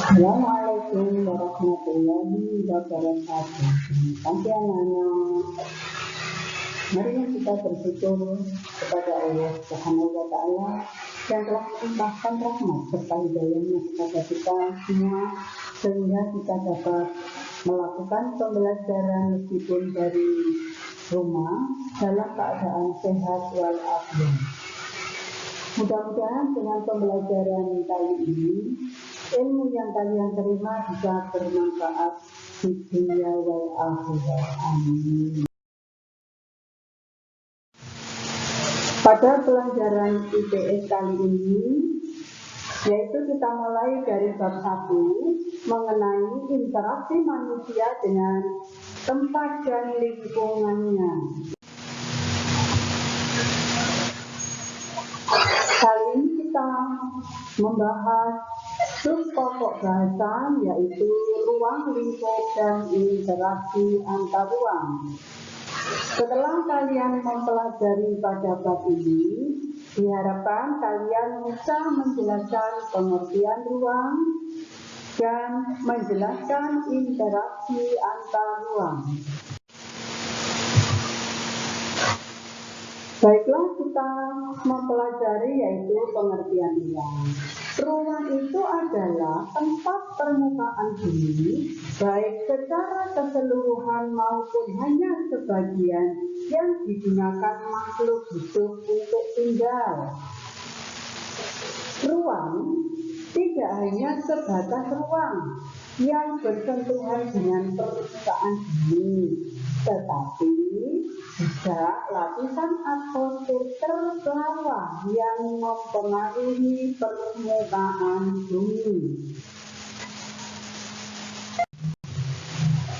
Assalamualaikum warahmatullahi wabarakatuh. Pagi anak-anak, mari kita bersyukur kepada Allah Subhanahu wa Ta'ala yang telah melimpahkan rahmat serta hidayahnya kepada kita semua, sehingga kita dapat melakukan pembelajaran meskipun dari rumah dalam keadaan sehat walafiat. Mudah-mudahan dengan pembelajaran kali ini, ilmu yang kalian terima bisa bermanfaat di dunia wal akhirah. Amin. Pada pelajaran IPS kali ini, yaitu kita mulai dari bab 1 mengenai interaksi manusia dengan tempat dan lingkungannya. Kali ini kita membahas subpokok bahasa, yaitu ruang lingkup dan interaksi antar ruang. Setelah kalian mempelajari pada bab ini, diharapkan kalian bisa menjelaskan pengertian ruang dan menjelaskan interaksi antar ruang. Baiklah, kita mempelajari yaitu pengertian ruang. Ruang itu adalah tempat permukaan bumi, baik secara keseluruhan maupun hanya sebagian yang digunakan makhluk hidup untuk tinggal. Ruang tidak hanya sebatas ruang yang bersentuhan dengan permukaan bumi, tetapi juga lapisan atmosfer terbawah yang mempengaruhi permukaan bumi.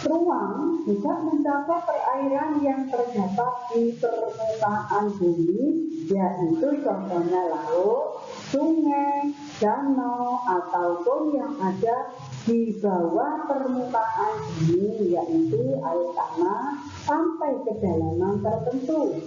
Ruang juga mencakup perairan yang terdapat di permukaan bumi, yaitu contohnya laut, sungai, danau, ataupun yang ada di bawah permukaan bumi, yaitu air tanah sampai kedalaman tertentu.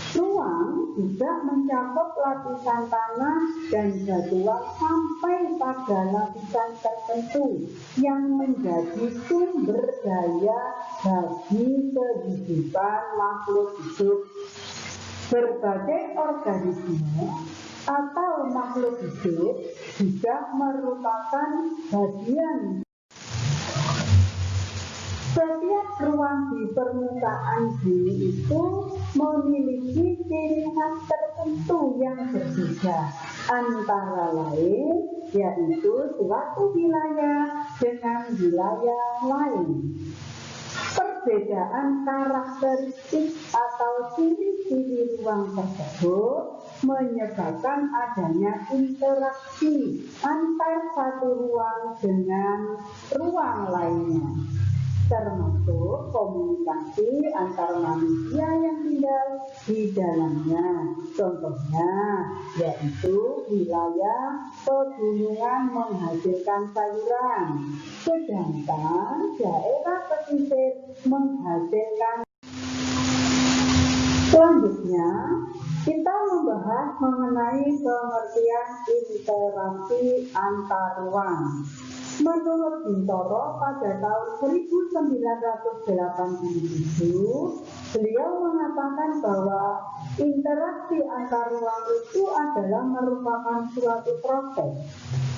Ruang juga mencakup lapisan tanah dan batuan sampai pada lapisan tertentu yang menjadi sumber daya bagi kehidupan makhluk hidup. Berbagai organisme atau makhluk hidup juga merupakan bagian. Setiap ruang di permukaan bumi itu memiliki ciri khas tertentu yang berbeda, antara lain yaitu suatu wilayah dengan wilayah lain. Perbedaan karakteristik atau ciri-ciri ruang tersebut menyebabkan adanya interaksi antar satu ruang dengan ruang lainnya, termasuk komunikasi antar manusia yang tinggal di dalamnya. Contohnya yaitu wilayah pegunungan menghasilkan sayuran, sedangkan daerah pesisir menghasilkan. Selanjutnya, kita membahas mengenai pengertian interaksi antar ruang. Menurut Bintoro pada tahun 1987, beliau mengatakan bahwa interaksi antar ruang itu adalah merupakan suatu proses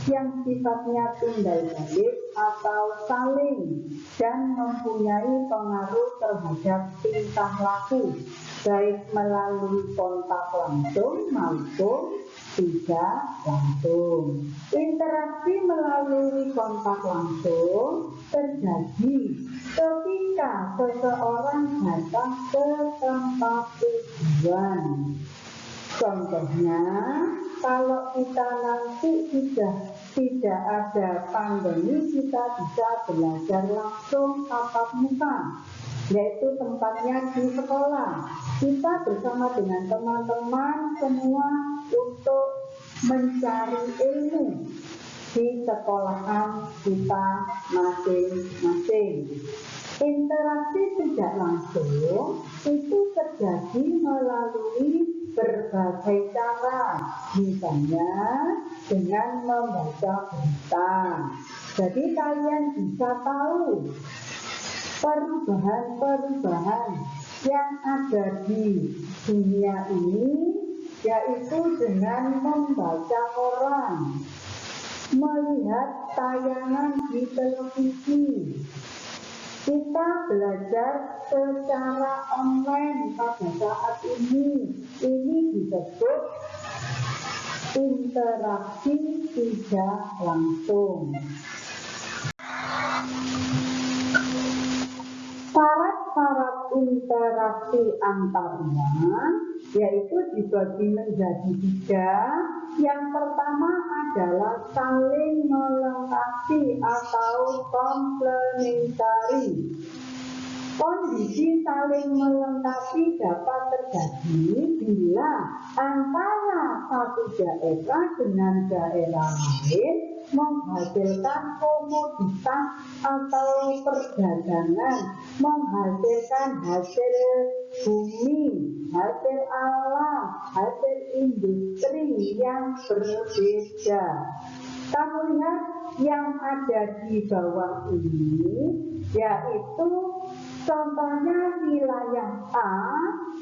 yang sifatnya timbal balik atau saling dan mempunyai pengaruh terhadap tingkah laku, baik melalui kontak langsung maupun tidak langsung. Interaksi melalui kontak langsung terjadi ketika seseorang datang ke tempat tujuan. Contohnya, kalau kita nanti tidak ada pandemi, kita bisa belajar langsung tatap muka, yaitu tempatnya di sekolah. Kita bersama dengan teman-teman semua untuk mencari ilmu di sekolahan kita masing-masing. Interaksi tidak langsung itu terjadi melalui berbagai cara, misalnya dengan membaca berita, Jadi kalian bisa tahu perubahan-perubahan yang ada di dunia ini, yaitu dengan membaca koran, melihat tayangan di televisi. Kita belajar secara online pada saat ini. Ini disebut interaksi tidak langsung. Syarat-syarat interaksi antarnya yaitu dibagi menjadi 3. Yang pertama adalah saling melengkapi atau komplementari. Kondisi saling melengkapi dapat terjadi bila antara satu daerah dengan daerah lain menghasilkan komoditas atau perdagangan, menghasilkan hasil bumi, hasil alam, hasil industri yang berbeda. Kamu lihat yang ada di bawah ini, yaitu contohnya wilayah A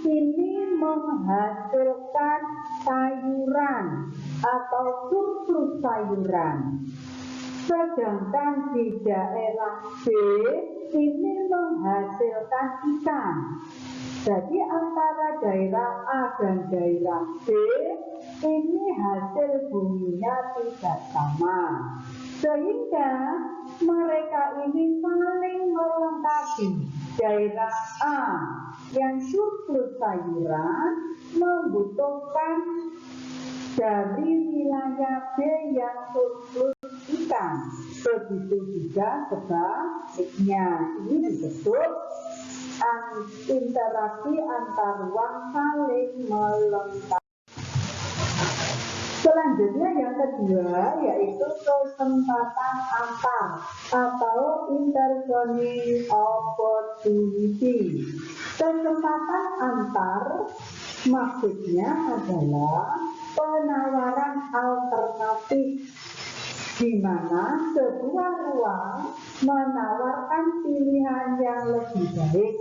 ini menghasilkan sayuran atau surplus sayuran. Sedangkan di daerah B ini menghasilkan ikan. Jadi antara daerah A dan daerah B ini hasil buminya tidak sama. Sehingga mereka ini saling melengkapi. Daerah A yang surplus sayuran membutuhkan dari wilayah B yang surplus ikan. Begitu juga sebaliknya. Ini disebut interaksi antar ruang saling melengkapi. Selanjutnya yang kedua yaitu kesempatan antar atau interzoning opportunity. Kesempatan antar maksudnya adalah penawaran alternatif di mana sebuah ruang menawarkan pilihan yang lebih baik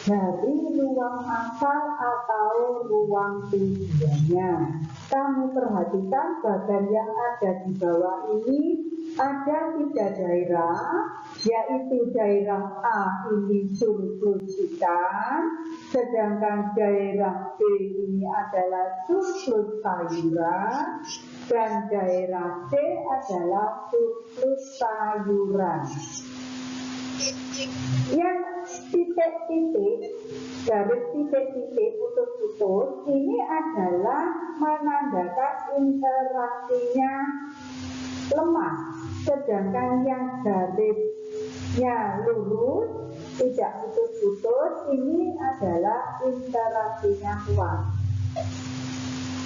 dari ruang asal atau ruang tujuannya. Kamu perhatikan bagian yang ada di bawah ini ada 3 daerah, yaitu daerah A ini surplus ikan, sedangkan daerah B ini adalah surplus sayuran, dan daerah C adalah surplus sayuran. Yang titik-titik, garis titik-titik putus-putus ini adalah menandakan interaksinya lemah, sedangkan yang garisnya lurus tidak putus-putus ini adalah interaksinya kuat.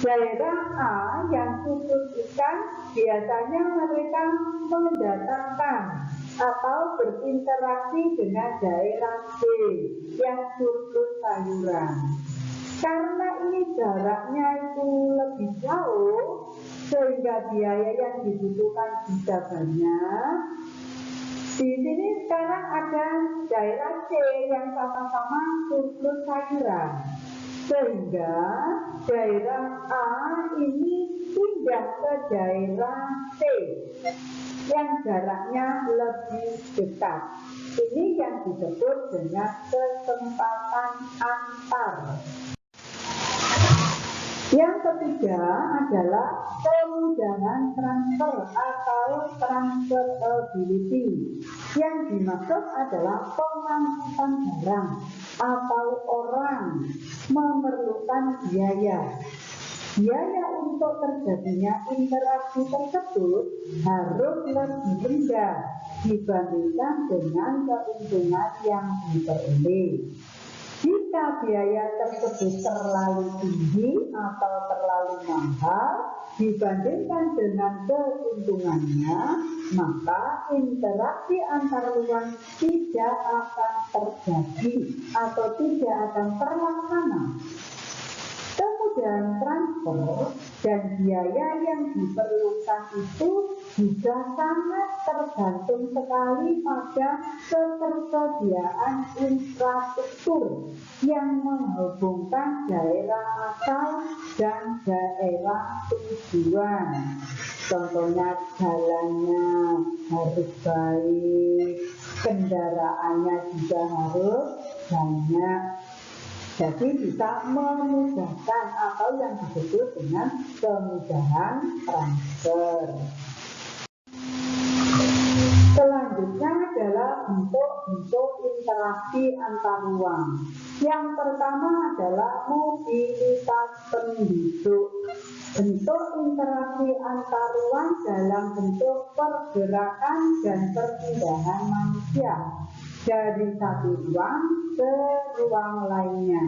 Daerah A yang surplus ikan biasanya mereka mendatangkan atau berinteraksi dengan daerah B yang surplus sayuran. Karena ini jaraknya itu lebih jauh, sehingga biaya yang dibutuhkan juga banyak. Di sini sekarang ada daerah C yang sama-sama surplus sayuran, sehingga daerah A ini pindah ke daerah C yang jaraknya lebih dekat. Ini yang disebut dengan kesempatan antar. Yang ketiga adalah kemudahan transfer atau transferability. Yang dimaksud adalah pengangkutan barang atau orang memerlukan biaya. Biaya untuk terjadinya interaksi tersebut harus lebih rendah dibandingkan dengan keuntungan yang diperoleh. Jika biaya tersebut terlalu tinggi atau terlalu mahal dibandingkan dengan keuntungannya, maka interaksi antar ruang tidak akan terjadi atau tidak akan terlaksana. Kemudahan transfer dan biaya yang diperlukan itu juga sangat tergantung sekali pada ketersediaan infrastruktur yang menghubungkan daerah asal dan daerah tujuan. Contohnya jalannya harus baik, kendaraannya juga harus banyak. Jadi bisa memudahkan atau yang disebut dengan kemudahan transfer. Selanjutnya adalah bentuk-bentuk interaksi antar ruang. Yang pertama adalah mobilitas penduduk. Bentuk interaksi antar ruang dalam bentuk pergerakan dan perpindahan manusia dari satu ruang ke ruang lainnya.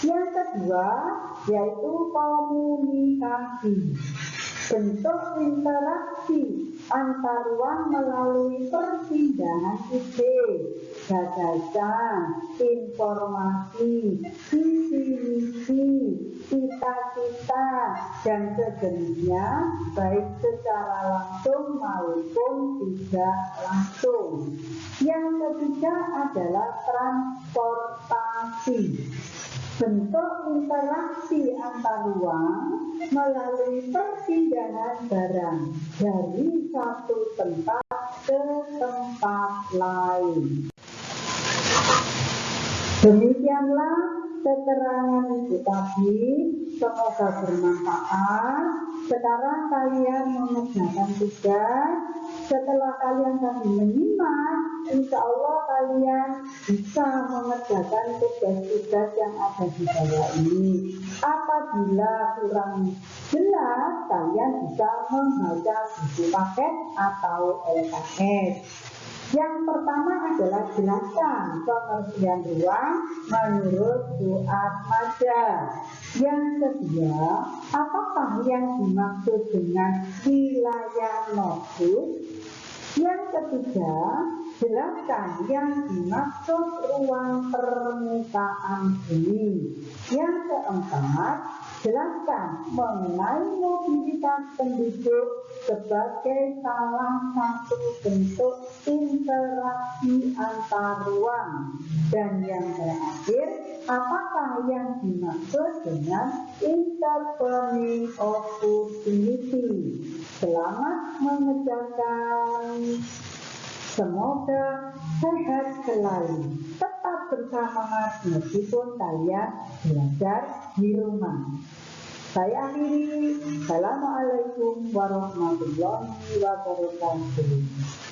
Yang kedua yaitu komunikasi. Bentuk interaksi antar ruang melalui perpindahan ide, gagasan, informasi, visi misi, cita-cita, dan sejenisnya, baik secara langsung maupun tidak langsung. Yang ketiga adalah transportasi. Bentuk interaksi antar ruang melalui perpindahan barang dari satu tempat ke tempat lain. Demikianlah keterangan itu tadi, semoga bermanfaat. Sekarang kalian mengerjakan tugas. Setelah kalian tadi menyimak, insya Allah kalian bisa mengerjakan tugas-tugas yang ada di bawah ini. Apabila kurang jelas, kalian bisa membaca buku paket atau LKS. Yang pertama adalah jelaskan pengertian ruang menurut Fuad Majid. Yang kedua, apakah yang dimaksud dengan wilayah nodus? Yang ketiga, jelaskan yang dimaksud ruang permukaan bumi. Yang keempat, jelaskan mengenai mobilitas penduduk sebagai salah satu bentuk interaksi antar ruang. Dan yang terakhir, apakah yang dimaksud dengan intervening opportunity? Selamat mengerjakan. Semoga sehat selalu. Tetap bersemangat meskipun kalian belajar di rumah. Saya akhiri. Assalamualaikum warahmatullahi wabarakatuh.